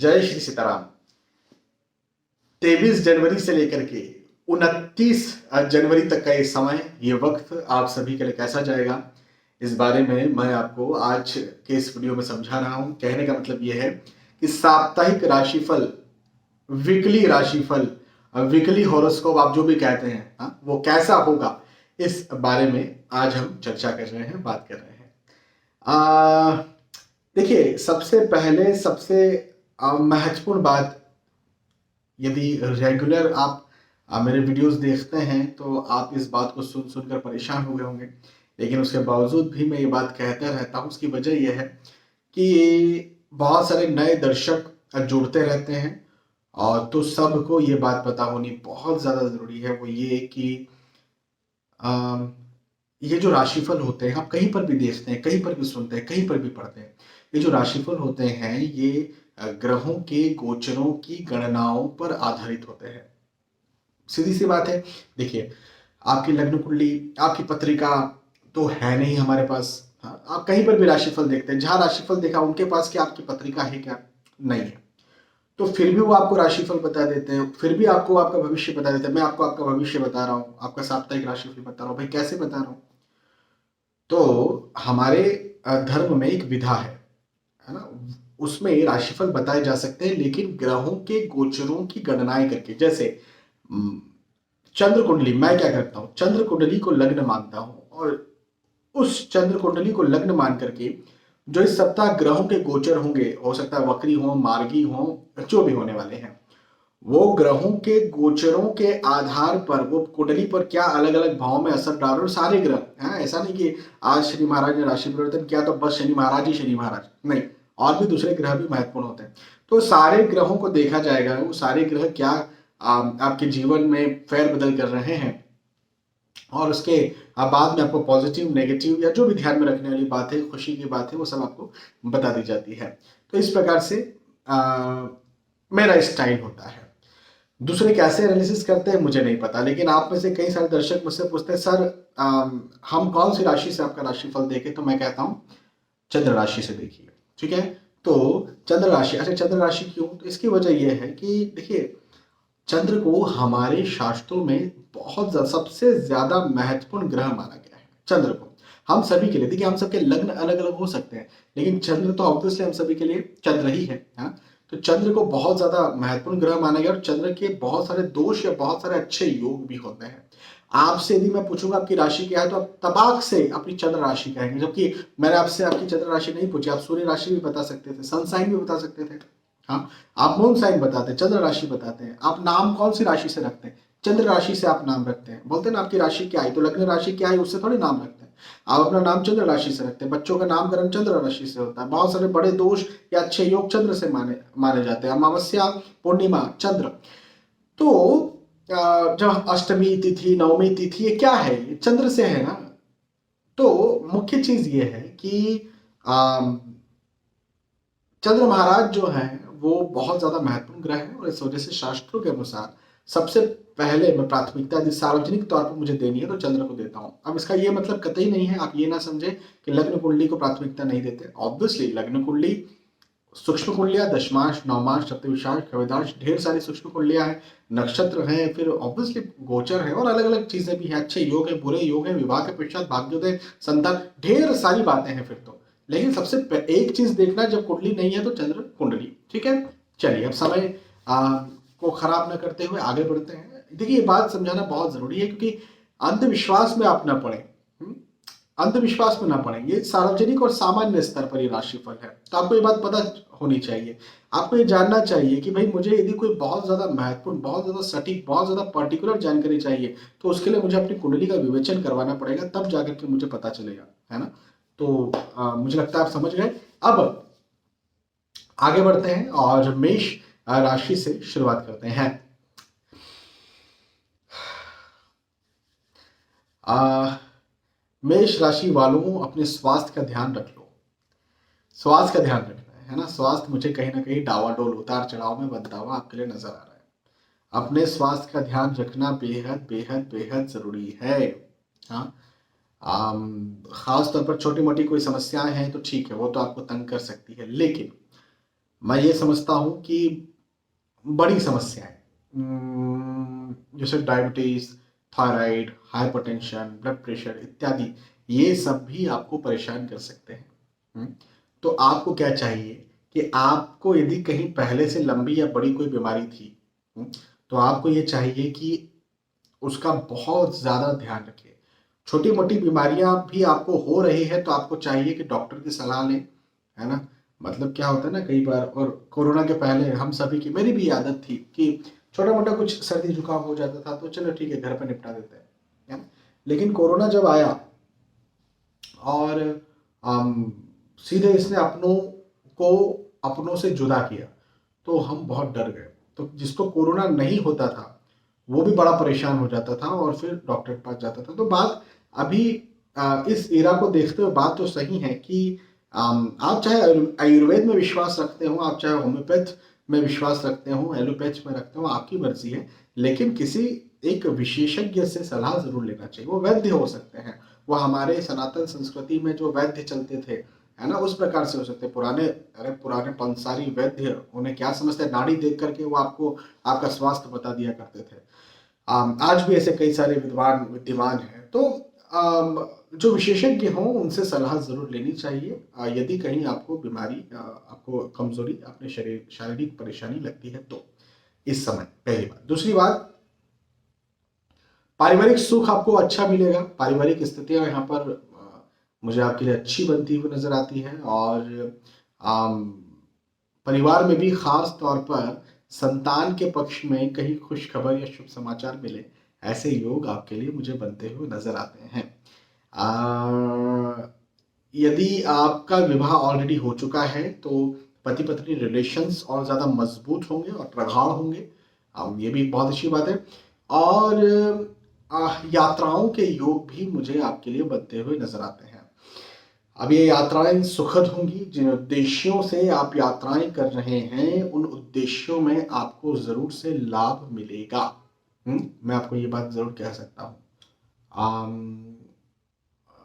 जय श्री सीताराम। 23 जनवरी से लेकर के 29 जनवरी तक का ये समय, ये वक्त आप सभी के लिए कैसा जाएगा, इस बारे में मैं आपको आज के इस वीडियो में समझा रहा हूं। कहने का मतलब ये है कि साप्ताहिक राशिफल, वीकली राशिफल, वीकली हॉरोस्कोप आप जो भी कहते हैं, वो कैसा होगा, इस बारे में आज हम चर्चा कर रहे हैं, बात कर रहे हैं। देखिए, सबसे पहले सबसे महत्वपूर्ण बात, यदि रेगुलर आप मेरे वीडियोस देखते हैं तो आप इस बात को सुन सुनकर परेशान हो गए होंगे, लेकिन उसके बावजूद भी मैं ये बात कहता रहता हूँ। उसकी वजह यह है कि बहुत सारे नए दर्शक जुड़ते रहते हैं, और तो सबको ये बात पता होनी बहुत ज़्यादा ज़रूरी है। वो ये कि ये जो राशिफल होते हैं, आप कहीं पर भी देखते हैं, कहीं पर भी सुनते हैं, कहीं पर भी पढ़ते हैं, ये जो राशिफल होते हैं ये ग्रहों के गोचरों की गणनाओं पर आधारित होते हैं। सीधी सी बात है। देखिए, आपकी लग्न कुंडली, आपकी पत्रिका तो है नहीं हमारे पास। हाँ, आप कहीं पर भी राशिफल देखते हैं, जहां राशिफल देखा उनके पास क्या आपकी पत्रिका है क्या? नहीं है। तो फिर भी वो आपको राशिफल बता देते हैं, फिर भी आपको आपका भविष्य बता देते हैं। मैं आपको आपका भविष्य बता रहा हूँ, आपका साप्ताहिक राशिफल बता रहा हूँ। भाई कैसे बता रहा हूँ? तो हमारे धर्म में एक विधा है ना, उसमें राशिफल बताए जा सकते हैं, लेकिन ग्रहों के गोचरों की गणनाएं करके। जैसे चंद्र कुंडली, मैं क्या करता हूं, चंद्र कुंडली को लग्न मानता हूं, और उस चंद्र कुंडली को लग्न मान करके जो इस सप्ताह ग्रहों के गोचर होंगे, हो सकता है वक्री हो, मार्गी हो, जो भी होने वाले हैं, वो ग्रहों के गोचरों के आधार पर वो कुंडली पर क्या अलग अलग भाव में असर डाल रहे, और सारे ग्रह हैं। ऐसा नहीं कि आज शनि महाराज ने राशि परिवर्तन किया तो बस शनि महाराज ही शनि महाराज, नहीं, और भी दूसरे ग्रह भी महत्वपूर्ण होते हैं। तो सारे ग्रहों को देखा जाएगा, वो सारे ग्रह क्या आपके जीवन में फेर बदल कर रहे हैं, और उसके बाद में आपको पॉजिटिव, नेगेटिव या जो भी ध्यान में रखने वाली बात है, खुशी की बात है, वो सब आपको बता दी जाती है। तो इस प्रकार से मेरा स्टाइल होता है। दूसरे कैसे एनालिसिस करते हैं मुझे नहीं पता, लेकिन आप में से कई सारे दर्शक मुझसे पूछते हैं, सर हम कौन सी राशि से आपका राशिफल देखें? तो मैं कहता हूँ चंद्र राशि से देखिए। ठीक है, तो चंद्र राशि, अच्छा चंद्र राशि क्यों? तो इसकी वजह यह है कि देखिए, चंद्र को हमारे शास्त्रों में सबसे ज्यादा महत्वपूर्ण ग्रह माना गया है। चंद्र को हम सभी के लिए, देखिए हम सबके लग्न अलग अलग हो सकते हैं, लेकिन चंद्र तो ऑब्वियसली हम सभी के लिए चंद्र ही है। हाँ, तो चंद्र को बहुत ज्यादा महत्वपूर्ण ग्रह माना गया, और चंद्र के बहुत सारे दोष या बहुत सारे अच्छे योग भी होते हैं। आपसे यदि मैं पूछूंगा आपकी राशि क्या है, तो आप तबाक से अपनी चंद्र राशि कहेंगे, जबकि मैंने आपसे आपकी चंद्र राशि नहीं पूछी। आप सूर्य राशि भी बता सकते थे, सन साइन भी बता सकते थे। हाँ, आप मून साइन बताते हैं, चंद्र राशि बताते हैं। आप नाम कौन सी राशि से रखते हैं? चंद्र राशि से आप नाम रखते हैं। बोलते हैं ना आपकी राशि क्या है, तो लग्न राशि क्या है उससे थोड़ी नाम रखते हैं। आप अपना नाम चंद्र राशि से रखते हैं। बच्चों का नामकरण चंद्र राशि से होता है। बहुत सारे बड़े दोष या अच्छे योग चंद्र से माने माने जाते हैं। अमावस्या, पूर्णिमा, चंद्र। तो जब अष्टमी तिथि, नवमी तिथि, ये क्या है? ये चंद्र से है ना। तो मुख्य चीज ये है कि चंद्र महाराज जो हैं वो बहुत ज्यादा महत्वपूर्ण ग्रह है, और इस वजह से शास्त्रों के अनुसार सबसे पहले मैं प्राथमिकता यदि सार्वजनिक तौर पर मुझे देनी है तो चंद्र को देता हूं। अब इसका ये मतलब कतई नहीं है, आप ये ना समझे कि लग्न कुंडली को प्राथमिकता नहीं देते। ऑब्वियसली लग्न कुंडली, सूक्ष्म कुंडलियां, दशमांश, नवमांश, सप्तविशांश, कविदांश, ढेर सारी सूक्ष्म कुंडलियां हैं, नक्षत्र हैं, फिर ऑब्वियसली गोचर है, और अलग अलग चीजें भी हैं। अच्छे योग है, बुरे योग है, विवाह के पश्चात भाग्योदय, संतान, ढेर सारी बातें हैं फिर तो। लेकिन सबसे एक चीज देखना, जब कुंडली नहीं है तो चंद्र कुंडली। ठीक है, चलिए अब समय को खराब न करते हुए आगे बढ़ते हैं। देखिए, ये बात समझाना बहुत जरूरी है, क्योंकि अंधविश्वास में आप न पड़े, अंधविश्वास में ना पड़े। ये सार्वजनिक और सामान्य स्तर पर ये राशिफल है, तो आपको ये बात पता होनी चाहिए। आपको ये जानना चाहिए कि भाई मुझे यदि कोई बहुत ज्यादा महत्वपूर्ण, बहुत ज्यादा सटीक, बहुत ज्यादा पर्टिकुलर जानकारी चाहिए, तो उसके लिए मुझे अपनी कुंडली का विवेचन करवाना पड़ेगा, तब जाकर के मुझे पता चलेगा, है ना। तो मुझे लगता है आप समझ गए। अब आगे बढ़ते हैं और मेष राशि से शुरुआत करते हैं। मेष राशि वालों, अपने स्वास्थ्य का ध्यान रख लो। स्वास्थ्य का ध्यान रखना है ना। स्वास्थ्य मुझे कहीं ना कहीं डावाडोल, उतार चढ़ाव में बनता हुआ आपके लिए नजर आ रहा है। अपने स्वास्थ्य का ध्यान रखना बेहद बेहद बेहद जरूरी है। हाँ, खास तौर पर छोटी मोटी कोई समस्याएं हैं तो ठीक है, वो तो आपको तंग कर सकती है, लेकिन मैं ये समझता हूँ कि बड़ी समस्याएं जैसे diabetes, thyroid, hypertension, blood pressure इत्यादि, ये सब भी आपको परेशान कर सकते हैं। हम्म, तो आपको क्या चाहिए कि आपको यदि कहीं पहले से लंबी या बड़ी कोई बीमारी थी, तो आपको ये चाहिए कि उसका बहुत ज़्यादा ध्यान रखिए। छोटी-मोटी बीमारियाँ भी आपको हो रही है तो आपको चाहिए कि डॉक्टर की सलाह लें, है ना? मतलब क्या होता है ना कई बार, और कोरोना के पहले हम सभी की, मेरी भी आदत थी कि छोटा-मोटा कुछ सर्दी जुकाम हो जाता था तो चलो ठीक है घर पे निपटा देते हैं, है ना? लेकिन कोरोना जब आया और सीधे इसने अपनों को अपनों से जुदा किया, तो हम बहुत डर गए। तो जिसको कोरोना नहीं होता था वो भी बड़ा परेशान हो जाता था और फिर डॉक्टर के पास जाता था। तो बात अभी इस एरा को देखते हुए बात तो सही है कि आप चाहे आयुर्वेद में विश्वास रखते हो, आप चाहे होम्योपैथ में विश्वास रखते हो, एलोपैथ में रखते हो, आपकी मर्जी है। लेकिन किसी एक विशेषज्ञ से सलाह जरूर लेना चाहिए। वो वैद्य हो सकते हैं, वो हमारे सनातन संस्कृति में जो वैद्य चलते थे, है ना, उस प्रकार से हो सकते हैं। पुराने, अरे पुराने पंसारी वैद्य, उन्हें क्या समझते हैं, नाड़ी देख करके वो आपको आपका स्वास्थ्य बता दिया करते थे। आज भी ऐसे कई सारे विद्वान विद्यमान हैं। तो जो विशेषज्ञ हों उनसे सलाह ज़रूर लेनी चाहिए यदि कहीं आपको बीमारी, आपको कमज़ोरी, अपने शरीर शारीरिक परेशानी लगती है तो, इस समय पहली बात। दूसरी बात, पारिवारिक सुख आपको अच्छा मिलेगा। पारिवारिक स्थितियाँ यहाँ पर मुझे आपके लिए अच्छी बनती हुई नज़र आती है। और अम, परिवार में भी खास तौर पर संतान के पक्ष में कहीं खुशखबर या शुभ समाचार मिले, ऐसे योग आपके लिए मुझे बनते हुए नजर आते हैं। यदि आपका विवाह ऑलरेडी हो चुका है तो पति पत्नी रिलेशंस और ज़्यादा मजबूत होंगे और प्रगाढ़ होंगे, ये भी एक बहुत अच्छी बात है। और यात्राओं के योग भी मुझे आपके लिए बनते हुए नजर आते हैं। अब ये यात्राएं सुखद होंगी। जिन उद्देश्यों से आप यात्राएं कर रहे हैं उन उद्देश्यों में आपको जरूर से लाभ मिलेगा। मैं आपको ये बात जरूर कह सकता हूँ।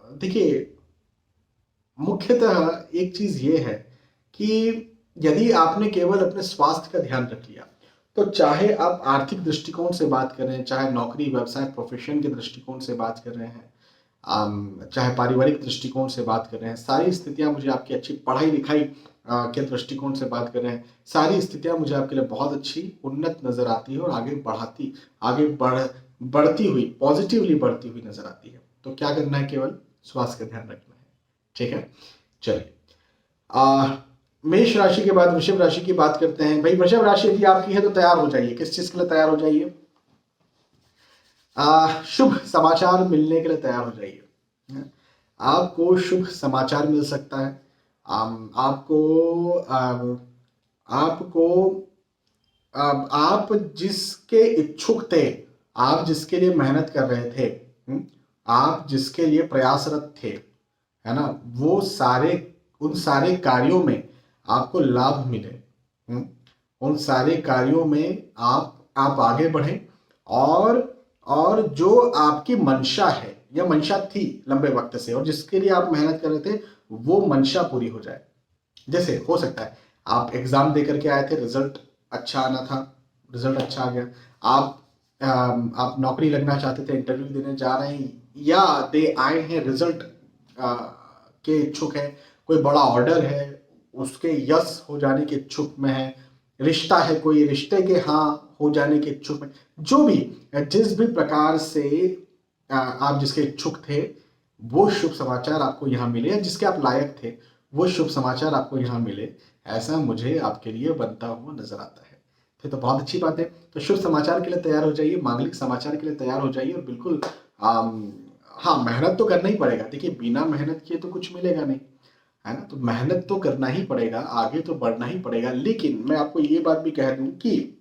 देखिए, मुख्यतः एक चीज ये है कि यदि आपने केवल अपने स्वास्थ्य का ध्यान रख लिया, तो चाहे आप आर्थिक दृष्टिकोण से बात कर रहे हैं, चाहे नौकरी व्यवसाय प्रोफेशन के दृष्टिकोण से बात कर रहे हैं, चाहे पारिवारिक दृष्टिकोण से बात कर रहे हैं, सारी स्थितियां मुझे आपकी अच्छी पढ़ाई लिखाई के दृष्टिकोण से बात कर रहे हैं, सारी स्थितियां मुझे आपके लिए बहुत अच्छी उन्नत नजर आती है और आगे बढ़ती हुई, पॉजिटिवली बढ़ती हुई नजर आती है। तो क्या करना है, केवल स्वास्थ्य का ध्यान रखना है। ठीक है, चलिए। मेष राशि के बाद वृषभ राशि की बात करते हैं। भाई वृषभ राशि यदि आपकी है तो तैयार हो जाइए। किस चीज के लिए तैयार हो जाइए? शुभ समाचार मिलने के लिए तैयार हो जाइए। आपको शुभ समाचार मिल सकता है। आपको आपको आप जिसके इच्छुक थे, आप जिसके लिए मेहनत कर रहे थे, आप जिसके लिए प्रयासरत थे, है ना, वो सारे, उन सारे कार्यों में आपको लाभ मिले। उन सारे कार्यों में आप आगे बढ़े। और जो आपकी मंशा है या मंशा थी लंबे वक्त से और जिसके लिए आप मेहनत कर रहे थे, वो मंशा पूरी हो जाए। जैसे हो सकता है आप एग्जाम दे करके आए थे, रिजल्ट अच्छा आना था, रिजल्ट अच्छा आ गया। आप नौकरी लगना चाहते थे, इंटरव्यू देने जा रहे हैं या दे आए हैं, रिजल्ट के इच्छुक है, कोई बड़ा ऑर्डर है उसके यस हो जाने के इच्छुक में है, रिश्ता है कोई, रिश्ते के हाँ हो जाने के इच्छुक में, जो भी जिस भी प्रकार से आप जिसके इच्छुक थे, वो शुभ समाचार आपको यहाँ मिले, जिसके आप लायक थे वो शुभ समाचार आपको यहाँ मिले, ऐसा मुझे आपके लिए बनता हुआ नजर आता है। तो बहुत अच्छी बात है। तो शुभ समाचार के लिए तैयार हो जाइए, मांगलिक समाचार के लिए तैयार हो जाइए। और बिल्कुल हाँ, मेहनत तो करना ही पड़ेगा। देखिए, बिना मेहनत किए तो कुछ मिलेगा नहीं, है ना। तो मेहनत तो करना ही पड़ेगा, आगे तो बढ़ना ही पड़ेगा। लेकिन मैं आपको ये बात भी कह दूं कि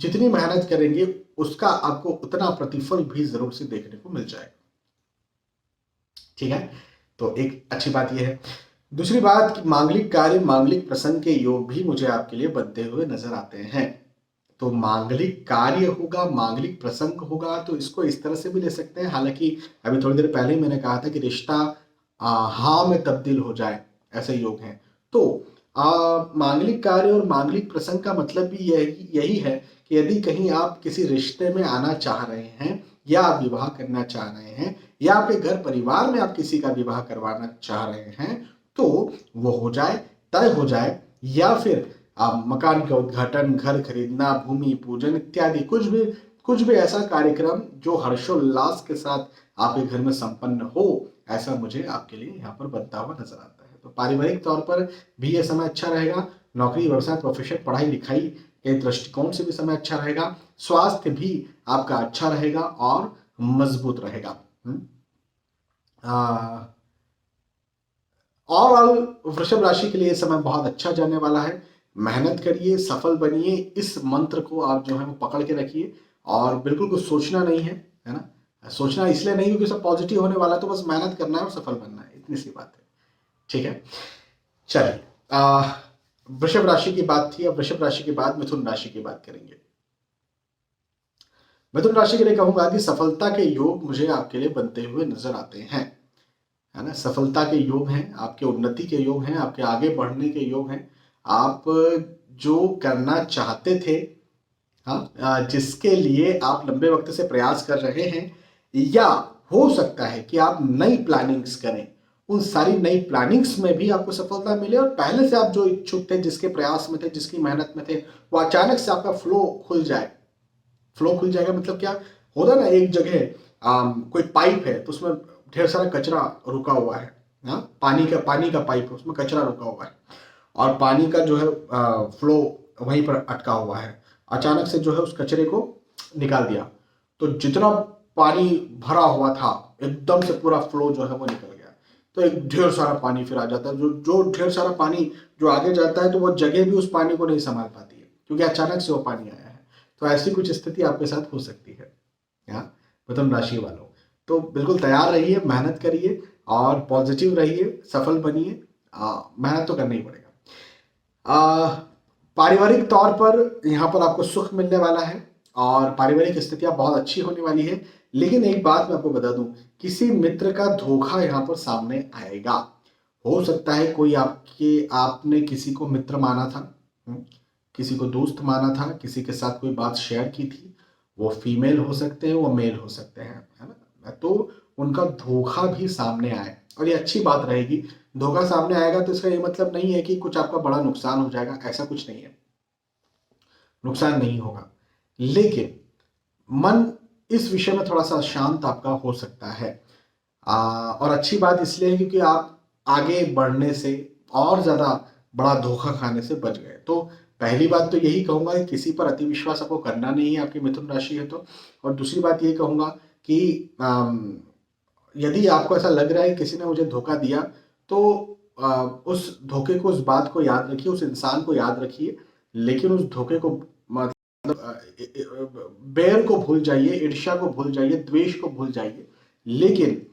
जितनी मेहनत करेंगे उसका आपको उतना प्रतिफल भी जरूर से देखने को मिल जाएगा। ठीक है, तो एक अच्छी बात यह है। दूसरी बात कि मांगलिक कार्य, मांगलिक प्रसंग के योग भी मुझे आपके लिए बनते हुए नजर आते हैं। तो मांगलिक कार्य होगा, मांगलिक प्रसंग होगा, तो इसको इस तरह से भी ले सकते हैं। हालांकि अभी थोड़ी देर पहले ही मैंने कहा था कि रिश्ता हाँ में तब्दील हो जाए, ऐसे योग हैं। तो मांगलिक कार्य और मांगलिक प्रसंग का मतलब भी यही यही है कि यदि कहीं आप किसी रिश्ते में आना चाह रहे हैं, या आप विवाह करना चाह रहे हैं, या आपके घर परिवार में आप किसी का विवाह करवाना चाह रहे हैं, तो वो हो जाए, तय हो जाए। या फिर मकान का उद्घाटन, घर खरीदना, भूमि पूजन इत्यादि कुछ भी ऐसा कार्यक्रम जो हर्षोल्लास के साथ आपके घर में संपन्न हो, ऐसा मुझे आपके लिए यहाँ पर बनता हुआ नजर आता है। तो पारिवारिक तौर पर भी ये समय अच्छा रहेगा। नौकरी, व्यवसाय, प्रोफेशन, पढ़ाई लिखाई के दृष्टिकोण से भी समय अच्छा रहेगा। स्वास्थ्य भी आपका अच्छा रहेगा और मजबूत रहेगा। ओवरऑल वृषभ राशि के लिए समय बहुत अच्छा जाने वाला है। मेहनत करिए, सफल बनिए, इस मंत्र को आप जो है वो पकड़ के रखिए, और बिल्कुल कुछ सोचना नहीं है ना। सोचना इसलिए नहीं क्योंकि सब पॉजिटिव होने वाला है, तो बस मेहनत करना है और सफल बनना है, इतनी सी बात है। ठीक है, चलिए, वृषभ राशि की बात थी। अब वृषभ राशि के बाद मिथुन राशि की बात करेंगे। मिथुन राशि के लिए कहूंगा कि सफलता के योग मुझे आपके लिए बनते हुए नजर आते हैं, है ना। सफलता के योग हैं, आपके उन्नति के योग हैं, आपके आगे बढ़ने के योग हैं। आप जो करना चाहते थे, हाँ, जिसके लिए आप लंबे वक्त से प्रयास कर रहे हैं, या हो सकता है कि आप नई प्लानिंग्स करें, उन सारी नई प्लानिंग्स में भी आपको सफलता मिले, और पहले से आप जो इच्छुक थे, जिसके प्रयास में थे, जिसकी मेहनत में थे, वो अचानक से आपका फ्लो खुल जाए। फ्लो खुल जाएगा मतलब क्या होता है ना, एक जगह कोई पाइप है तो उसमें ढेर सारा कचरा रुका हुआ है, हाँ, पानी का पाइप है, उसमें कचरा रुका हुआ है, और पानी का जो है फ्लो वहीं पर अटका हुआ है। अचानक से जो है उस कचरे को निकाल दिया, तो जितना पानी भरा हुआ था, एकदम से पूरा फ्लो जो है वो निकल गया। तो एक ढेर सारा पानी फिर आ जाता है, जो जो ढेर सारा पानी जो आगे जाता है, तो वो जगह भी उस पानी को नहीं संभाल पाती है, क्योंकि अचानक से वो पानी आया है। तो ऐसी कुछ स्थिति आपके साथ हो सकती है, यहाँ मिथुन राशि वालों। तो बिल्कुल तैयार रहिए, मेहनत करिए और पॉजिटिव रहिए, सफल बनिए। मेहनत तो करना ही पड़ेगा। आ, पारिवारिक तौर पर यहाँ पर आपको सुख मिलने वाला है, और पारिवारिक स्थितियां बहुत अच्छी होने वाली है। लेकिन एक बात मैं आपको बता दूं, किसी मित्र का धोखा यहाँ पर सामने आएगा। हो सकता है कोई आपने किसी को मित्र माना था, किसी को दोस्त माना था, किसी के साथ कोई बात शेयर की थी, वो फीमेल हो सकते हैं, वो मेल हो सकते हैं, है ना। तो उनका धोखा भी सामने आए, और ये अच्छी बात रहेगी। धोखा सामने आएगा तो इसका ये मतलब नहीं है कि कुछ आपका बड़ा नुकसान हो जाएगा, ऐसा कुछ नहीं है, नुकसान नहीं होगा। लेकिन मन इस विषय में थोड़ा सा शांत आपका हो सकता है। और अच्छी बात इसलिए है क्योंकि आप आगे बढ़ने से और ज्यादा बड़ा धोखा खाने से बच गए। तो पहली बात तो यही कहूंगा कि किसी पर अति विश्वास आपको करना नहीं है, आपकी मिथुन राशि है तो। और दूसरी बात ये कहूंगा कि यदि आपको ऐसा लग रहा है कि किसी ने मुझे धोखा दिया, तो उस धोखे को, उस बात को याद रखिए, उस इंसान को याद रखिए, लेकिन उस धोखे को, बैर को भूल जाइए, ईर्ष्या को भूल जाइए, द्वेष को भूल जाइए, लेकिन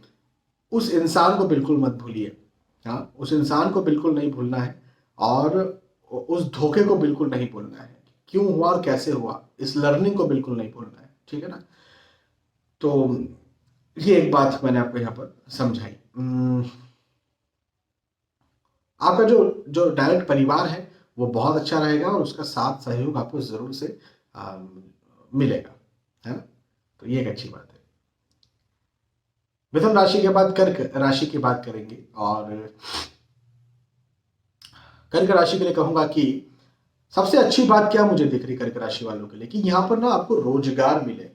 उस इंसान को बिल्कुल मत भूलिए। हाँ, उस इंसान को बिल्कुल नहीं भूलना है, और उस धोखे को बिल्कुल नहीं भूलना है, क्यों हुआ और कैसे हुआ, इस लर्निंग को बिल्कुल नहीं भूलना है। ठीक है ना। तो ये एक बात मैंने आपको यहाँ पर समझाई। आपका जो जो डायरेक्ट परिवार है वो बहुत अच्छा रहेगा, और उसका साथ सहयोग आपको जरूर से मिलेगा, है ना। तो ये एक अच्छी बात है। मिथुन राशि के बाद कर्क राशि की बात करेंगे, और कर्क राशि के लिए कहूंगा कि सबसे अच्छी बात क्या मुझे दिख रही कर्क राशि वालों के लिए, कि यहाँ पर ना आपको रोजगार मिले।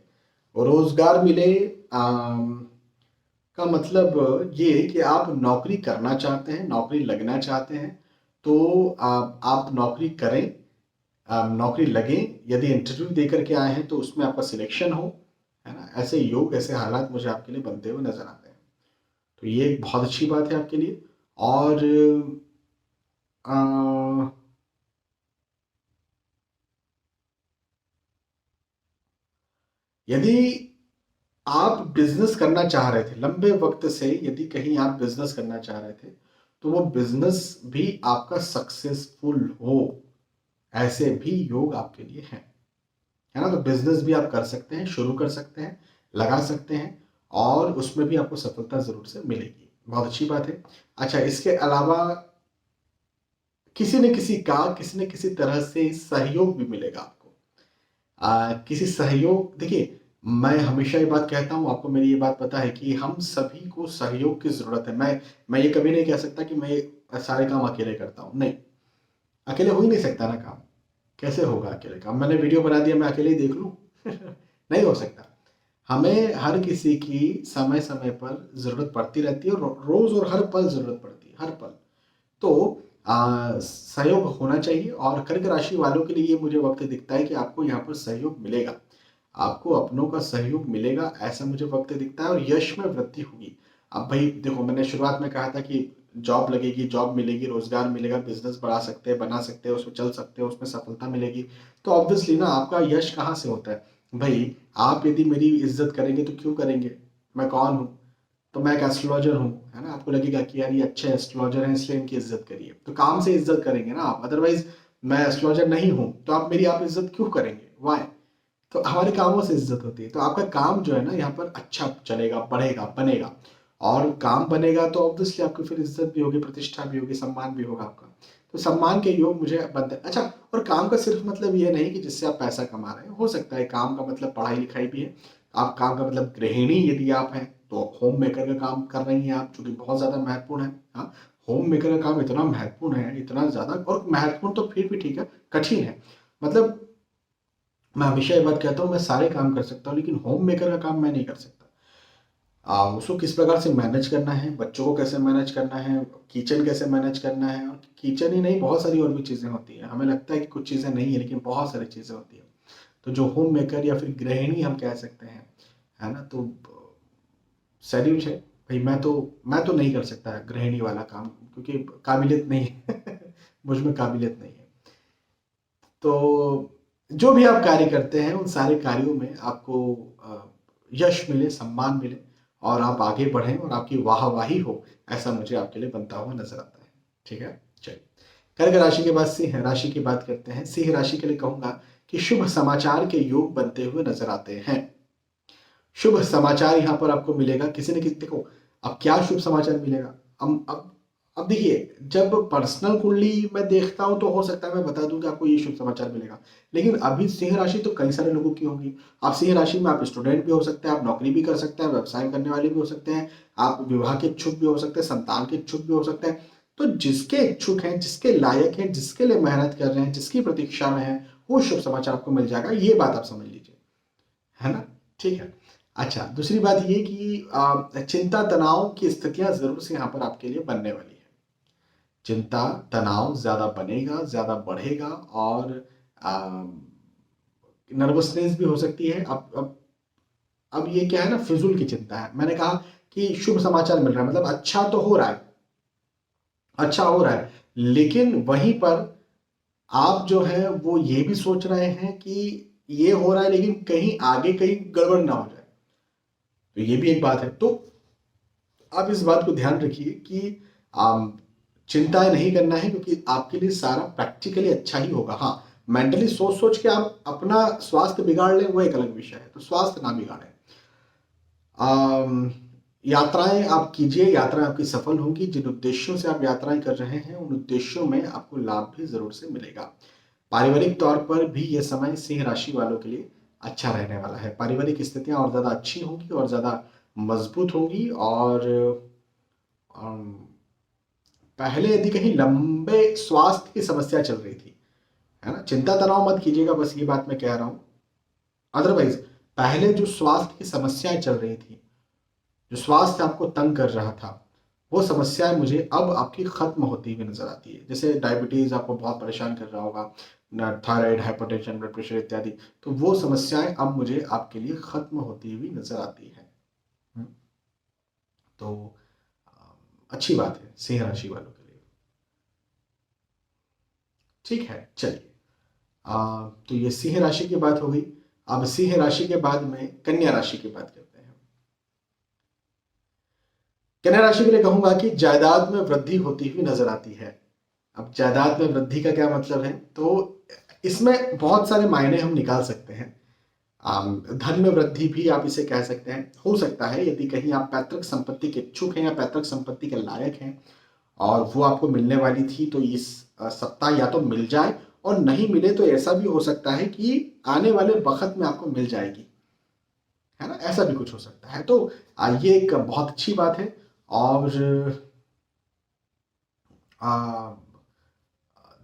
और रोजगार मिले का मतलब ये कि आप नौकरी करना चाहते हैं, नौकरी लगना चाहते हैं, तो आप नौकरी करें, नौकरी लगे। यदि इंटरव्यू दे करके आए हैं तो उसमें आपका सिलेक्शन हो, है ना। ऐसे योग, ऐसे हालात मुझे आपके लिए बनते हुए नजर आते हैं। तो ये एक बहुत अच्छी बात है आपके लिए। और अ, यदि आप बिजनेस करना चाह रहे थे लंबे वक्त से, यदि कहीं आप बिजनेस करना चाह रहे थे, तो वो बिजनेस भी आपका सक्सेसफुल हो, ऐसे भी योग आपके लिए हैं, है ना। तो बिजनेस भी आप कर सकते हैं, शुरू कर सकते हैं, लगा सकते हैं, और उसमें भी आपको सफलता जरूर से मिलेगी। बहुत अच्छी बात है। अच्छा, इसके अलावा किसी न किसी का किसी न किसी तरह से सहयोग भी मिलेगा आपको। किसी सहयोग, देखिए मैं हमेशा ये बात कहता हूँ, आपको मेरी ये बात पता है कि हम सभी को सहयोग की ज़रूरत है। मैं ये कभी नहीं कह सकता कि मैं सारे काम अकेले करता हूँ, नहीं। अकेले हो ही नहीं सकता ना काम। कैसे होगा अकेले काम? मैंने वीडियो बना दिया, मैं अकेले ही देख लूँ? नहीं हो सकता। हमें हर किसी की समय-समय पर ज़रूरत पड़ती रहती है और रोज़ और हर पल ज़रूरत पड़ती है, हर पल। तो सहयोग होना चाहिए और कर्क राशि वालों के लिए ये मुझे वक़्त दिखता है कि आपको यहाँ पर सहयोग मिलेगा। आपको अपनों का सहयोग मिलेगा, ऐसा मुझे वक़्त दिखता है और यश में वृद्धि होगी। अब भई देखो, मैंने शुरुआत में कहा था कि जॉब लगेगी, जॉब मिलेगी, रोज़गार मिलेगा, बिज़नेस बढ़ा सकते हैं, बना सकते हैं, उसमें चल सकते हैं, उसमें सफलता मिलेगी। तो ऑब्वियसली ना आपका यश कहाँ से होता है? भई आप यदि मेरी इज़्ज़त करेंगे तो क्यों करेंगे? मैं कौन हूँ? तो मैं एक एस्ट्रोलॉजर हूँ, है ना? आपको लगेगा कि यार ये अच्छे एस्ट्रोलॉजर हैं इसलिए इनकी इज़्ज़त करिए। तो काम से इज़्ज़त करेंगे ना आप, अदरवाइज़ मैं एस्ट्रोलॉजर नहीं हूँ, तो आप मेरी इज़्ज़त क्यों करेंगे? व्हाई? तो हमारे कामों से इज़्ज़त होती है। तो आपका काम जो है ना यहाँ पर अच्छा चलेगा, बढ़ेगा, बनेगा और काम बनेगा तो ऑब्वियसली आपकी फिर इज़्ज़त भी होगी, प्रतिष्ठा भी होगी, सम्मान भी होगा आपका। तो सम्मान के योग मुझे बनते हैं। अच्छा, और काम का सिर्फ़ मतलब ये नहीं कि जिससे आप पैसा कमा रहे हैं। हो सकता है काम का मतलब पढ़ाई-लिखाई भी है। आप काम का मतलब गृहिणी यदि आप हैं, तो होम मेकर का काम कर रही हैं आप, जो कि बहुत ज़्यादा महत्वपूर्ण है। हाँ, होम मेकर का काम इतना महत्वपूर्ण है, इतना ज़्यादा, और महत्वपूर्ण तो फिर भी ठीक है, कठिन है। मतलब मैं हमेशा ये बात कहता हूँ, मैं सारे काम कर सकता हूँ लेकिन होम मेकर का काम मैं नहीं कर सकता। उसको किस प्रकार से मैनेज करना है, बच्चों को कैसे मैनेज करना है, किचन कैसे मैनेज करना है, और किचन ही नहीं बहुत सारी और भी चीज़ें होती हैं। हमें लगता है कि कुछ चीज़ें नहीं है लेकिन बहुत सारी चीज़ें होती हैं। तो जो होम मेकर या फिर गृहिणी हम कह सकते हैं, है ना? तो सैल्यूट है। भई मैं तो नहीं कर सकता गृहिणी वाला काम, क्योंकि काबिलियत नहीं है। मुझ में काबिलियत नहीं है। तो जो भी आप कार्य करते हैं उन सारे कार्यों में आपको यश मिले, सम्मान मिले और आप आगे बढ़ें और आपकी वाहवाही हो, ऐसा मुझे आपके लिए बनता हुआ नज़र आता है। ठीक है? चलिए। कर्क राशि के बाद सिंह राशि की बात करते हैं। सिंह राशि के लिए कहूँगा कि शुभ समाचार के योग बनते हुए नज़र आते हैं। शुभ समाचार यहाँ पर आपको मिलेगा, किसी न किसी, देखो अब क्या शुभ समाचार मिलेगा? अब देखिए, जब पर्सनल कुंडली मैं देखता हूँ तो हो सकता है मैं बता दूं कि आपको ये शुभ समाचार मिलेगा, लेकिन अभी सिंह राशि तो कई सारे लोगों की होंगी। आप सिंह राशि में आप स्टूडेंट भी हो सकते हैं, आप नौकरी भी कर सकते हैं, व्यवसाय करने वाले भी हो सकते हैं, आप विवाह के इच्छुक भी हो सकते हैं, संतान के इच्छुक भी हो सकते हैं। तो जिसके इच्छुक हैं, जिसके लायक हैं, जिसके लिए मेहनत कर रहे हैं, जिसकी प्रतीक्षा में है, वो शुभ समाचार आपको मिल जाएगा, ये बात आप समझ लीजिए, है ना? ठीक है। अच्छा, दूसरी बात ये कि चिंता तनाव की स्थितियां जरूर से यहाँ पर आपके लिए बनने वाली है। चिंता तनाव ज्यादा बनेगा, ज्यादा बढ़ेगा और नर्वसनेस भी हो सकती है। अब ये क्या है ना, फिजूल की चिंता है। मैंने कहा कि शुभ समाचार मिल रहा है, मतलब अच्छा तो हो रहा है, अच्छा हो रहा है, लेकिन वहीं पर आप जो है वो ये भी सोच रहे हैं कि ये हो रहा है लेकिन कहीं आगे कहीं गड़बड़ ना हो जाए। तो ये भी एक बात है। तो आप इस बात को ध्यान रखिए कि चिंताएं नहीं करना है, क्योंकि आपके लिए सारा प्रैक्टिकली अच्छा ही होगा। हाँ, मेंटली सोच सोच के आप अपना स्वास्थ्य बिगाड़ लें वो एक अलग विषय है, तो स्वास्थ्य ना बिगाड़ें। यात्राएं आप कीजिए, यात्राएं आपकी सफल होंगी। जिन उद्देश्यों से आप यात्राएं कर रहे हैं उन उद्देश्यों में आपको लाभ भी जरूर से मिलेगा। पारिवारिक तौर पर भी यह समय सिंह राशि वालों के लिए अच्छा रहने वाला है। पारिवारिक स्थितियां और ज्यादा अच्छी होंगी और ज्यादा मजबूत होंगी। और अम, पहले यदि कहीं लंबे स्वास्थ्य की समस्या चल रही थी, है ना, चिंता तनाव मत कीजिएगा, बस ये बात मैं कह रहा हूं। अदरवाइज पहले जो स्वास्थ्य की समस्याएं चल रही थी, जो स्वास्थ्य आपको तंग कर रहा था, वो समस्याएं मुझे अब आपकी खत्म होती हुई नजर आती है। जैसे डायबिटीज आपको बहुत परेशान कर रहा होगा, थायराइड, हाइपरटेंशन, ब्लड प्रेशर इत्यादि, तो वो समस्याएं अब मुझे आपके लिए खत्म होती हुई नजर आती है। हम्म, तो अच्छी बात है सिंह राशि वालों के लिए। ठीक है, चलिए। तो ये सिंह राशि की बात हो गई। अब सिंह राशि के बाद में कन्या राशि की बात करते हैं। कन्या राशि के लिए कहूंगा कि जायदाद में वृद्धि होती हुई नजर आती है। अब जायदाद में वृद्धि का क्या मतलब है, तो इसमें बहुत सारे मायने हम निकाल सकते हैं। धन में वृद्धि भी आप इसे कह सकते हैं। हो सकता है यदि कहीं आप पैतृक संपत्ति के इच्छुक हैं या पैतृक संपत्ति के लायक हैं और वो आपको मिलने वाली थी, तो इस सप्ताह या तो मिल जाए, और नहीं मिले तो ऐसा भी हो सकता है कि आने वाले वक्त में आपको मिल जाएगी, है ना, ऐसा भी कुछ हो सकता है। तो ये एक बहुत अच्छी बात है। और आ,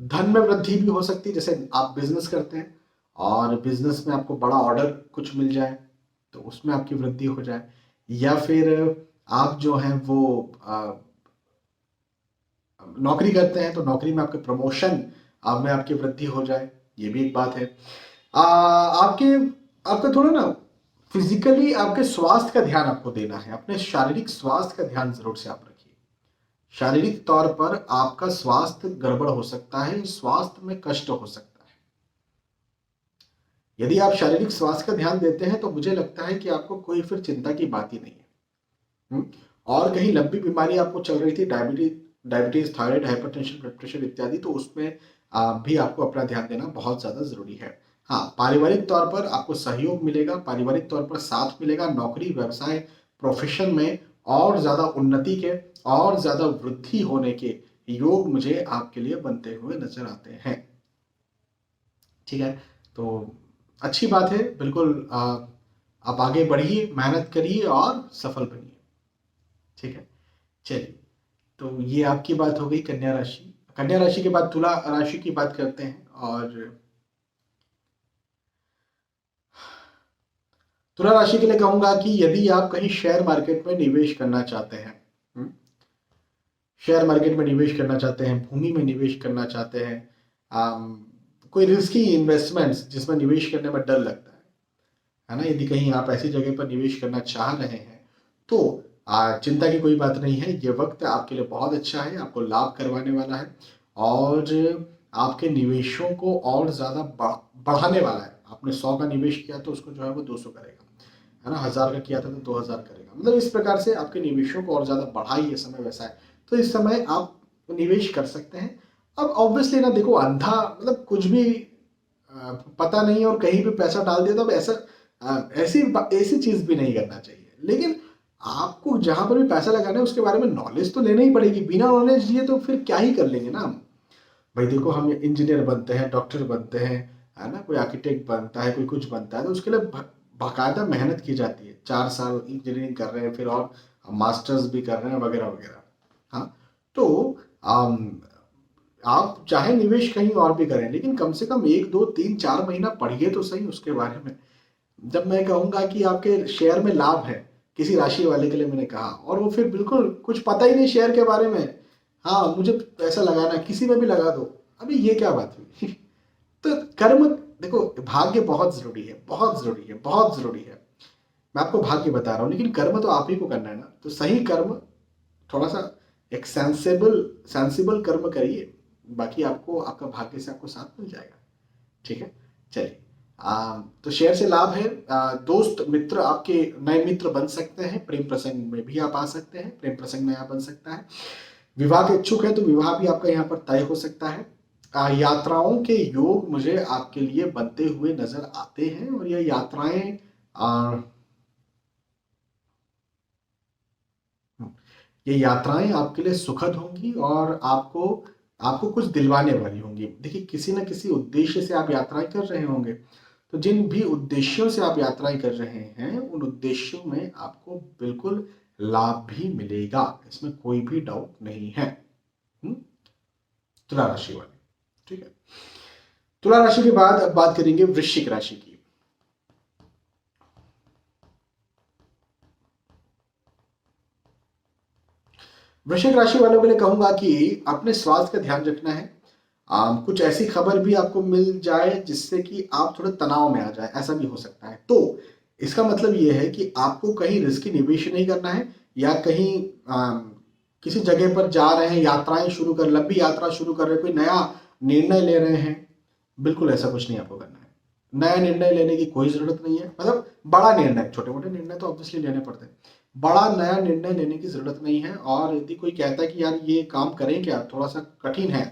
धन में वृद्धि भी हो सकती है, जैसे आप बिजनेस करते हैं और बिजनेस में आपको बड़ा ऑर्डर कुछ मिल जाए तो उसमें आपकी वृद्धि हो जाए, या फिर आप जो हैं वो नौकरी करते हैं तो नौकरी में आपके प्रमोशन में आपकी वृद्धि हो जाए, ये भी एक बात है। आपके आपका थोड़ा ना फिजिकली आपके स्वास्थ्य का ध्यान आपको देना है, अपने शारीरिक स्वास्थ्य का ध्यान जरूर से आप रखिए। शारीरिक तौर पर आपका स्वास्थ्य गड़बड़ हो सकता है, स्वास्थ्य में कष्ट हो सकता है। यदि आप शारीरिक स्वास्थ्य का ध्यान देते हैं तो मुझे लगता है कि आपको कोई फिर चिंता की बात ही नहीं है। और कहीं लंबी बीमारी आपको चल रही थी, diabetes, thyroid, hypertension, blood pressure इत्यादि, तो उसमें भी आपको अपना ध्यान देना बहुत ज्यादा जरूरी है। हाँ, पारिवारिक तौर पर आपको सहयोग मिलेगा, पारिवारिक तौर पर साथ मिलेगा, नौकरी, व्यवसाय, प्रोफेशन में और ज्यादा उन्नति के और ज्यादा वृद्धि होने के योग मुझे आपके लिए बनते हुए नजर आते हैं। ठीक है, तो अच्छी बात है, बिल्कुल। आप आगे बढ़िए, मेहनत करिए और सफल बनिए। ठीक है, चलिए, तो ये आपकी बात हो गई कन्या राशि। कन्या राशि के बाद तुला राशि की बात करते हैं। और तुला राशि के लिए कहूंगा कि यदि आप कहीं शेयर मार्केट में निवेश करना चाहते हैं, शेयर मार्केट में निवेश करना चाहते हैं, भूमि में निवेश करना चाहते हैं, कोई रिस्की इन्वेस्टमेंट्स जिसमें निवेश करने में डर लगता है ना, यदि कहीं आप ऐसी जगह पर निवेश करना चाह रहे हैं तो चिंता की कोई बात नहीं है। ये वक्त आपके लिए बहुत अच्छा है, आपको लाभ करवाने वाला है और आपके निवेशों को और ज़्यादा बढ़ाने वाला है। आपने 100 का निवेश किया तो उसको जो है वो 200 करेगा, है ना, 1000 का किया था तो 2000 करेगा। मतलब इस प्रकार से आपके निवेशों को और ज़्यादा बढ़ाइए, समय वैसा है तो इस समय आप निवेश कर सकते हैं। अब ऑब्वियसली ना देखो, अंधा मतलब कुछ भी पता नहीं है और कहीं भी पैसा डाल दिया, तो अब ऐसा ऐसी ऐसी चीज भी नहीं करना चाहिए। लेकिन आपको जहां पर भी पैसा लगाना है उसके बारे में नॉलेज तो लेना ही पड़ेगी, बिना नॉलेज लिए तो फिर क्या ही कर लेंगे ना हम। भाई देखो, हम इंजीनियर बनते हैं, डॉक्टर बनते हैं, है ना, कोई आर्किटेक्ट बनता है, कोई कुछ बनता है, तो उसके लिए बाकायदा मेहनत की जाती है। 4 साल इंजीनियरिंग कर रहे हैं, फिर और मास्टर्स भी कर रहे हैं, वगैरह वगैरह। हाँ, तो आप चाहे निवेश कहीं और भी करें, लेकिन कम से कम 1 2 3 4 महीना पढ़िए तो सही उसके बारे में। जब मैं कहूंगा कि आपके शेयर में लाभ है, किसी राशि वाले के लिए मैंने कहा, और वो फिर बिल्कुल कुछ पता ही नहीं शेयर के बारे में, हाँ मुझे पैसा लगाना है, किसी में भी लगा दो, अभी ये क्या बात हुई। तो कर्म, देखो भाग्य बहुत जरूरी है, बहुत जरूरी है, बहुत जरूरी है। मैं आपको भाग्य बता रहा हूँ, लेकिन कर्म तो आप ही को करना है ना, तो सही कर्म, थोड़ा सा एक सेंसिबल कर्म करिए, बाकी आपको आपका भाग्य से आपको साथ मिल जाएगा। ठीक है, चलिए। तो शेयर से लाभ है। दोस्त मित्र आपके नए मित्र बन सकते हैं, प्रेम प्रसंग में भी आप आ सकते हैं, प्रेम प्रसंग नया बन सकता है। विवाह के इच्छुक है तो विवाह भी आपका यहाँ पर तय हो सकता है। यात्राओं के योग मुझे आपके लिए बनते हुए नजर आते हैं, और ये यात्राएं आपके लिए सुखद होंगी और आपको आपको कुछ दिलवाने वाली होंगी। देखिए, किसी न किसी उद्देश्य से आप यात्राएं कर रहे होंगे, तो जिन भी उद्देश्यों से आप यात्राएं कर रहे हैं उन उद्देश्यों में आपको बिल्कुल लाभ भी मिलेगा, इसमें कोई भी डाउट नहीं है। तुला राशि वाले, ठीक है। तुला राशि के बाद अब बात करेंगे वृश्चिक राशि की। वृश्चिक राशि वालों के लिए कहूंगा कि अपने स्वास्थ्य का ध्यान रखना है। कुछ ऐसी खबर भी आपको मिल जाए जिससे कि आप थोड़े तनाव में आ जाए, ऐसा भी हो सकता है। तो इसका मतलब ये है कि आपको कहीं रिस्की निवेश नहीं करना है, या कहीं किसी जगह पर जा रहे हैं, यात्राएं शुरू कर लंबी यात्रा शुरू कर रहे हैं, कोई नया निर्णय ले रहे हैं, बिल्कुल ऐसा कुछ नहीं आपको करना है। नया निर्णय लेने की कोई जरूरत नहीं है, मतलब बड़ा निर्णय, छोटे मोटे निर्णय तो ऑब्वियसली लेने पड़ते हैं, बड़ा नया निर्णय लेने की जरूरत नहीं है। और यदि कोई कहता है कि यार ये काम करें क्या, थोड़ा सा कठिन है,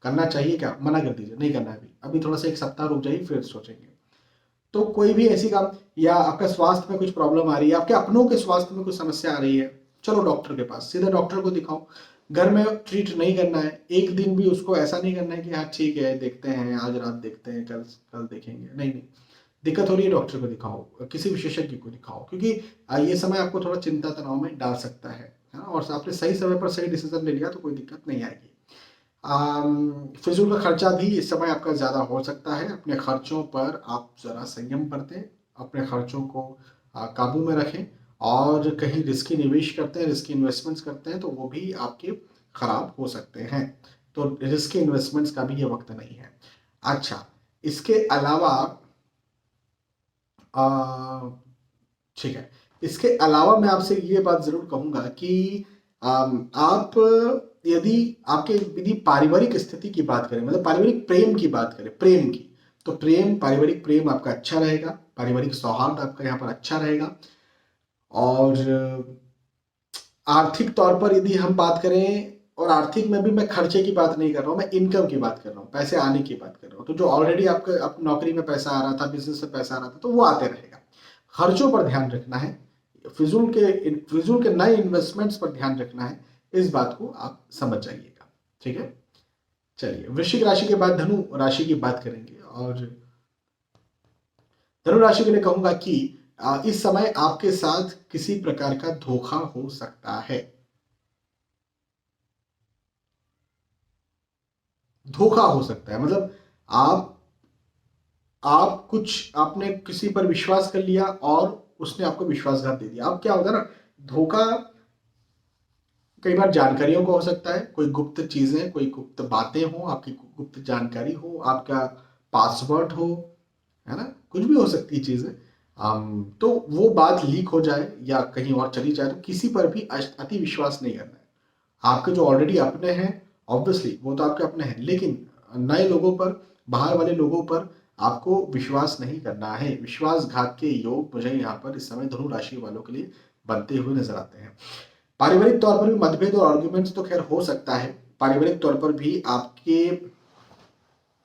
करना चाहिए क्या, मना कर दीजिए, नहीं करना है अभी, अभी थोड़ा सा 1 सप्ताह रुक जाइए फिर सोचेंगे। तो कोई भी ऐसी काम, या आपका स्वास्थ्य में कुछ प्रॉब्लम आ रही है, आपके अपनों के स्वास्थ्य में कुछ समस्या आ रही है, चलो डॉक्टर के पास, सीधे डॉक्टर को दिखाओ। घर में ट्रीट नहीं करना है, एक दिन भी उसको ऐसा नहीं करना है कि हाँ ठीक है देखते हैं, आज रात देखते हैं, कल कल देखेंगे, नहीं नहीं। दिक्कत हो रही है, डॉक्टर को दिखाओ, किसी विशेषज्ञ को दिखाओ, क्योंकि ये समय आपको थोड़ा चिंता तनाव में डाल सकता है ना। और आपने सही समय पर सही डिसीजन ले लिया तो कोई दिक्कत नहीं आएगी। फिजूल का खर्चा भी इस समय आपका ज़्यादा हो सकता है। अपने खर्चों पर आप ज़रा संयम बरतें, अपने खर्चों को काबू में रखें। और कहीं रिस्की निवेश करते हैं, रिस्की इन्वेस्टमेंट्स करते हैं तो वो भी आपके खराब हो सकते हैं। तो रिस्की इन्वेस्टमेंट्स का भी ये वक्त नहीं है। अच्छा, इसके अलावा ठीक है, इसके अलावा मैं आपसे ये बात ज़रूर कहूँगा कि आप यदि आपके यदि पारिवारिक स्थिति की बात करें, मतलब पारिवारिक प्रेम की बात करें, प्रेम की, तो प्रेम, पारिवारिक प्रेम आपका अच्छा रहेगा, पारिवारिक सौहार्द आपका यहाँ पर अच्छा रहेगा। और आर्थिक तौर पर यदि हम बात करें, और आर्थिक में भी मैं खर्चे की बात नहीं कर रहा हूँ, मैं इनकम की बात कर रहा हूँ, पैसे आने की बात कर रहा हूँ। तो जो ऑलरेडी आपका आप नौकरी में पैसा आ रहा था, बिजनेस से पैसा आ रहा था, तो वो आते रहेगा। खर्चों पर ध्यान रखना है, फिजूल के नए इन्वेस्टमेंट्स पर ध्यान रखना है। इस बात को आप समझ जाइएगा, ठीक है। चलिए, वृश्चिक राशि के बाद धनु राशि की बात करेंगे। और धनु राशि के लिए कहूंगा कि इस समय आपके साथ किसी प्रकार का धोखा हो सकता है। धोखा हो सकता है मतलब आप कुछ, आपने किसी पर विश्वास कर लिया और उसने आपको विश्वासघात दे दिया। अब क्या होता है ना, धोखा कई बार जानकारियों को हो सकता है, कोई गुप्त चीजें, कोई गुप्त बातें हो, आपकी गुप्त जानकारी हो, आपका पासवर्ड हो, है ना, कुछ भी हो सकती है चीजें। तो वो बात लीक हो जाए या कहीं और चली जाए, तो किसी पर भी अति विश्वास नहीं करना है। आपके जो ऑलरेडी अपने हैं, ऑब्वियसली वो तो आपके अपने हैं, लेकिन नए लोगों पर, बाहर वाले लोगों पर आपको विश्वास नहीं करना है। विश्वासघात के योग मुझे यहाँ पर इस समय धनु राशि वालों के लिए बनते हुए नजर आते हैं। पारिवारिक तौर पर भी मतभेद और आर्ग्यूमेंट्स तो खैर हो सकता है। पारिवारिक तौर पर भी आपके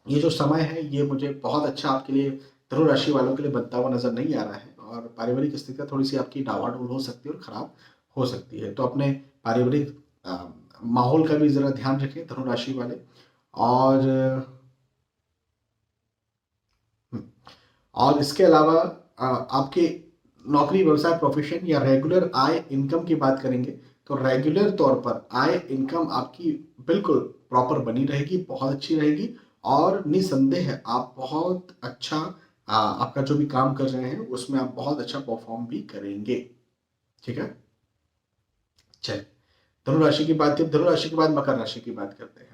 ये जो समय है, ये मुझे बहुत अच्छा आपके लिए, धनु राशि वालों के लिए बनता हुआ नजर नहीं आ रहा है। और पारिवारिक स्थितियां थोड़ी सी आपकी डावाडोल हो सकती है और खराब हो सकती है। तो अपने पारिवारिक माहौल का भी जरा ध्यान रखें धनु राशि वाले। और और इसके अलावा आपके नौकरी, व्यवसाय, प्रोफेशन या रेगुलर आय इनकम की बात करेंगे, तो रेगुलर तौर पर आय इनकम आपकी बिल्कुल प्रॉपर बनी रहेगी, बहुत अच्छी रहेगी। और निसंदेह आप बहुत अच्छा, आपका जो भी काम कर रहे हैं उसमें आप बहुत अच्छा परफॉर्म भी करेंगे, ठीक है। चलिए, धनु राशि की बात, धनु राशि के बाद मकर राशि की बात करते हैं।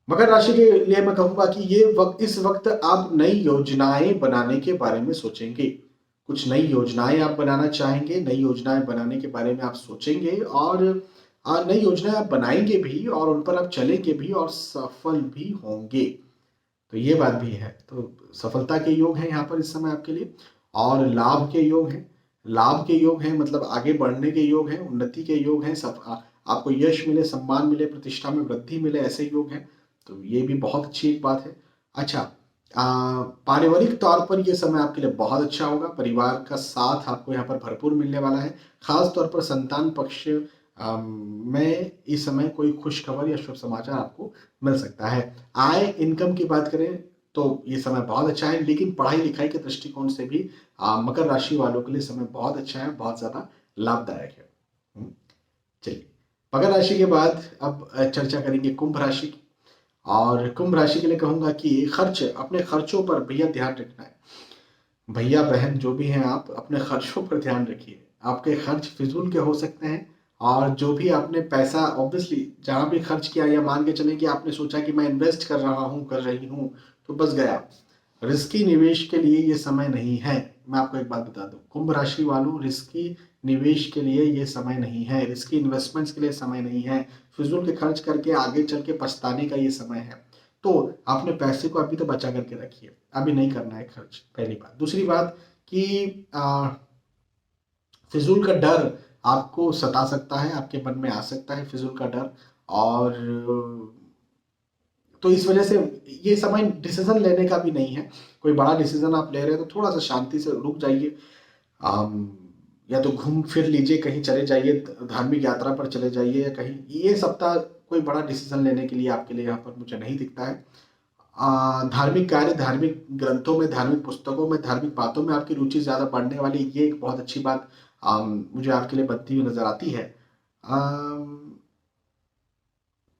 मकर राशि के लिए मैं कहूंगा कि इस वक्त आप नई योजनाएं बनाने के बारे में सोचेंगे। कुछ नई योजनाएं आप बनाना चाहेंगे, नई योजनाएं बनाने के बारे में आप सोचेंगे। और नई योजनाएं आप बनाएंगे भी और उन पर आप चलेंगे भी और सफल भी होंगे। तो ये बात भी है। तो सफलता के योग हैं यहाँ पर इस समय आपके लिए। और लाभ के योग हैं, लाभ के योग हैं, मतलब आगे बढ़ने के योग हैं, उन्नति के योग हैं, आपको यश मिले, सम्मान मिले, प्रतिष्ठा में वृद्धि मिले, ऐसे योग हैं। तो ये भी बहुत अच्छी एक बात है। अच्छा, पारिवारिक तौर पर ये समय आपके लिए बहुत अच्छा होगा। परिवार का साथ आपको यहाँ पर भरपूर मिलने वाला है। खास तौर पर संतान पक्ष में इस समय कोई खुशखबर या शुभ समाचार आपको मिल सकता है। आय इनकम की बात करें तो ये समय बहुत अच्छा है, लेकिन पढ़ाई लिखाई के दृष्टिकोण से भी मकर राशि वालों के लिए समय बहुत अच्छा है, बहुत ज्यादा लाभदायक है। चलिए, मकर राशि के बाद अब चर्चा करेंगे कुंभ राशि की। और कुंभ राशि के लिए कहूंगा कि खर्च, अपने खर्चों पर भैया ध्यान रखना है। भैया बहन जो भी हैं, आप अपने खर्चों पर ध्यान रखिए। आपके खर्च फिजूल के हो सकते हैं। और जो भी आपने पैसा ऑब्वियसली जहां भी खर्च किया, या मान के चलें कि आपने सोचा कि मैं इन्वेस्ट कर रहा हूं, कर रही हूं, तो बस गया। रिस्की निवेश के लिए ये समय नहीं है। मैं आपको एक बात बता दूं, कुंभ राशि वालों, रिस्की निवेश के लिए ये समय नहीं है, रिस्की इन्वेस्टमेंट्स के लिए समय नहीं है। फिजूल के खर्च करके आगे चल के पछताने का ये समय है। तो अपने पैसे को अभी तो बचा करके रखिए, अभी नहीं करना है खर्च, पहली बात। दूसरी बात कि फिजूल का डर आपको सता सकता है, आपके मन में आ सकता है फिजूल का डर। और तो इस वजह से ये समय डिसीजन लेने का भी नहीं है। कोई बड़ा डिसीजन आप ले रहे हैं तो थोड़ा सा शांति से रुक जाइए। या तो घूम फिर लीजिए, कहीं चले जाइए, धार्मिक यात्रा पर चले जाइए, या कहीं ये सप्ताह कोई बड़ा डिसीजन लेने के लिए आपके लिए यहाँ पर मुझे नहीं दिखता है। धार्मिक कार्य, धार्मिक ग्रंथों में, धार्मिक पुस्तकों में, धार्मिक बातों में आपकी रुचि ज़्यादा बढ़ने वाली, ये एक बहुत अच्छी बात मुझे आपके लिए बनती हुई नज़र आती है।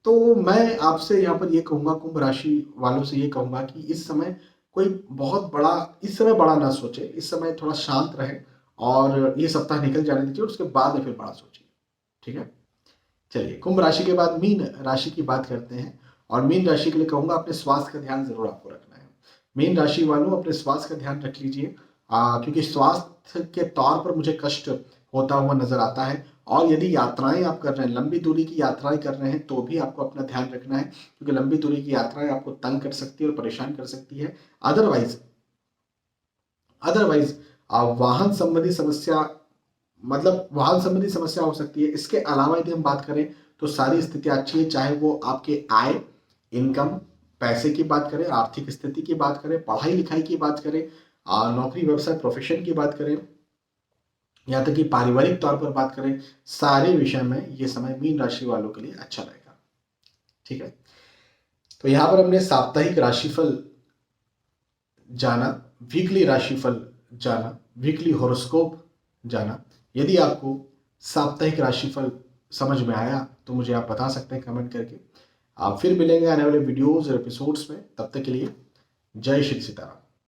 तो मैं आपसे यहाँ पर ये कहूँगा, कुंभ राशि वालों से ये कहूँगा कि इस समय कोई बहुत बड़ा, इस समय बड़ा ना सोचे, इस समय थोड़ा शांत रहे और ये सप्ताह निकल जाने दीजिए और उसके बाद में फिर बड़ा सोचिए। ठीक है? चलिए, कुंभ राशि के बाद मीन राशि की बात करते हैं। और मीन राशि के लिए कहूंगा अपने स्वास्थ्य का ध्यान जरूर आपको रखना है। मीन राशि वालों, अपने स्वास्थ्य का ध्यान रख लीजिए, क्योंकि स्वास्थ्य के तौर पर मुझे कष्ट होता हुआ नजर आता है। और यदि यात्राएं आप कर रहे हैं, लंबी दूरी की यात्राएं कर रहे हैं, तो भी आपको अपना ध्यान रखना है, क्योंकि लंबी दूरी की यात्राएं आपको तंग कर सकती है और परेशान कर सकती है। अदरवाइज अदरवाइज वाहन संबंधी समस्या, मतलब वाहन संबंधी समस्या हो सकती है। इसके अलावा यदि हम बात करें तो सारी स्थितियां अच्छी है, चाहे वो आपके आय, इनकम, पैसे की बात करें, आर्थिक स्थिति की बात करें, पढ़ाई लिखाई की बात करें, नौकरी व्यवसाय प्रोफेशन की बात करें, यहाँ तक कि पारिवारिक तौर पर बात करें, सारे विषय में ये समय मीन राशि वालों के लिए अच्छा रहेगा। ठीक है? तो यहाँ पर हमने साप्ताहिक राशिफल जाना, वीकली राशिफल जाना, वीकली हॉरोस्कोप जाना। यदि आपको साप्ताहिक राशिफल समझ में आया तो मुझे आप बता सकते हैं कमेंट करके। आप फिर मिलेंगे आने वाले वीडियोस और एपिसोड्स में। तब तक के लिए जय श्री सीताराम।